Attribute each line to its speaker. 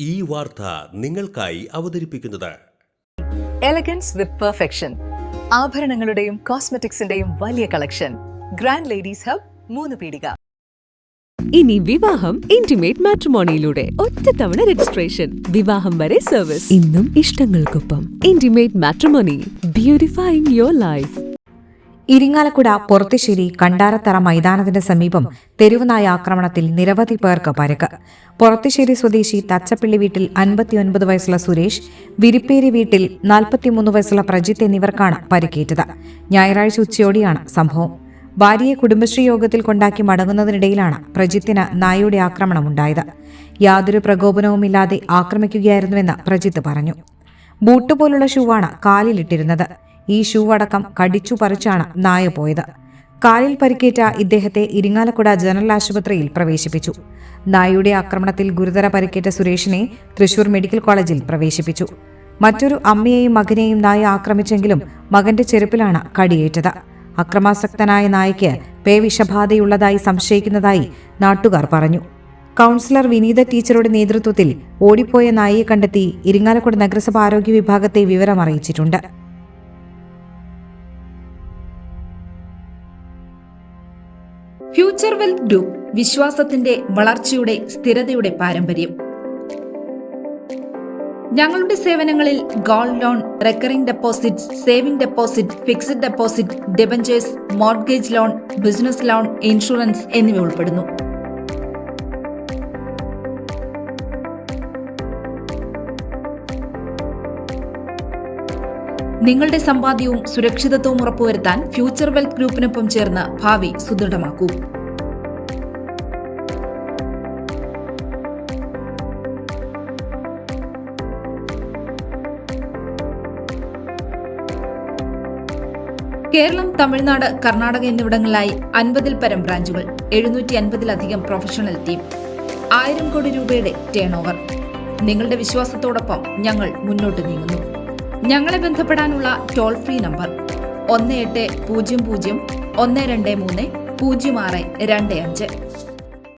Speaker 1: ഈ വാർത്ത നിങ്ങൾക്കായി അവതരിപ്പിക്കുന്നത്
Speaker 2: എലഗൻസ് വിത്ത് പെർഫെക്ഷൻ. ആഭരണങ്ങളുടെയും കോസ്മെറ്റിക്സിന്റെയും വലിയ കളക്ഷൻ. ഗ്രാൻഡ് ലേഡീസ് ഹബ്, 3 പീടിക.
Speaker 3: ഇനി വിവാഹം ഇന്റിമേറ്റ് മാട്രിമോണിയിലൂടെ ഒറ്റത്തവണ രജിസ്ട്രേഷൻ, വിവാഹം വരെ സർവീസ്. ഇന്നും ഇഷ്ടങ്ങൾക്കൊപ്പം intimate matrimony, beautifying your life.
Speaker 4: Irinjalakuda Porathissery Kandarathara മൈതാനത്തിന് സമീപം തെരുവുനായ ആക്രമണത്തിൽ നിരവധി പേർക്ക് പരിക്ക്. പൊറത്തിശ്ശേരി സ്വദേശി തച്ചപ്പിള്ളി വീട്ടിൽ 59 വയസ്സുള്ള സുരേഷ്, വിരിപ്പേരി വീട്ടിൽ 43 വയസ്സുള്ള പ്രജിത്ത് എന്നിവർക്കാണ് പരിക്കേറ്റത്. ഞായറാഴ്ച ഉച്ചയോടെയാണ് സംഭവം. ഭാര്യയെ കുടുംബശ്രീ യോഗത്തിൽ കൊണ്ടാക്കി മടങ്ങുന്നതിനിടയിലാണ് പ്രജിത്തിന് നായയുടെ ആക്രമണമുണ്ടായത്. യാതൊരു പ്രകോപനവുമില്ലാതെ ആക്രമിക്കുകയായിരുന്നുവെന്ന് പ്രജിത്ത് പറഞ്ഞു. ബൂട്ട് പോലുള്ള ഷൂവാണ് കാലിലിട്ടിരുന്നത്. ഈ ഷൂ അടക്കം കടിച്ചു പറിച്ചാണ് നായ പോയത്. കാലിൽ പരിക്കേറ്റ ഇദ്ദേഹത്തെ ഇരിങ്ങാലക്കുട ജനറൽ ആശുപത്രിയിൽ പ്രവേശിപ്പിച്ചു. നായയുടെ ആക്രമണത്തിൽ ഗുരുതര പരിക്കേറ്റ സുരേഷിനെ തൃശൂർ മെഡിക്കൽ കോളേജിൽ പ്രവേശിപ്പിച്ചു. മറ്റൊരു അമ്മയെയും മകനെയും നായ ആക്രമിച്ചെങ്കിലും മകന്റെ ചെരുപ്പിലാണ് കടിയേറ്റത്. അക്രമാസക്തനായ നായയ്ക്ക് പേവിഷബാധയുള്ളതായി സംശയിക്കുന്നതായി നാട്ടുകാർ പറഞ്ഞു. കൗൺസിലർ വിനീത ടീച്ചറുടെ നേതൃത്വത്തിൽ ഓടിപ്പോയ നായയെ കണ്ടെത്തി ഇരിങ്ങാലക്കുട നഗരസഭ ആരോഗ്യ വിഭാഗത്തെ വിവരമറിയിച്ചിട്ടുണ്ട്.
Speaker 5: ഫ്യൂച്ചർ വെൽത്ത് ഗ്രൂപ്പ്, വിശ്വാസത്തിന്റെ വളർച്ചയുടെ സ്ഥിരതയുടെ പാരമ്പര്യം. ഞങ്ങളുടെ സേവനങ്ങളിൽ gold loan, recurring deposit, saving deposit, fixed deposit, debentures, mortgage loan, business loan, insurance എന്നിവ ഉൾപ്പെടുന്നു. നിങ്ങളുടെ സമ്പാദ്യവും സുരക്ഷിതത്വവും ഉറപ്പുവരുത്താൻ ഫ്യൂച്ചർ വെൽത്ത് ഗ്രൂപ്പിനൊപ്പം ചേർന്ന് ഭാവി സുദൃഢമാക്കൂ. കേരളം, തമിഴ്നാട്, കർണാടക എന്നിവിടങ്ങളിലായി 50-ൽ പരം ബ്രാഞ്ചുകൾ, 750-ലധികം പ്രൊഫഷണൽ ടീം, 1000 കോടി രൂപയുടെ ടേൺ ഓവർ. നിങ്ങളുടെ വിശ്വാസത്തോടൊപ്പം ഞങ്ങൾ മുന്നോട്ട് നീങ്ങുന്നു. ഞങ്ങളെ ബന്ധപ്പെടാനുള്ള ടോൾ ഫ്രീ നമ്പർ 1800 123 0625.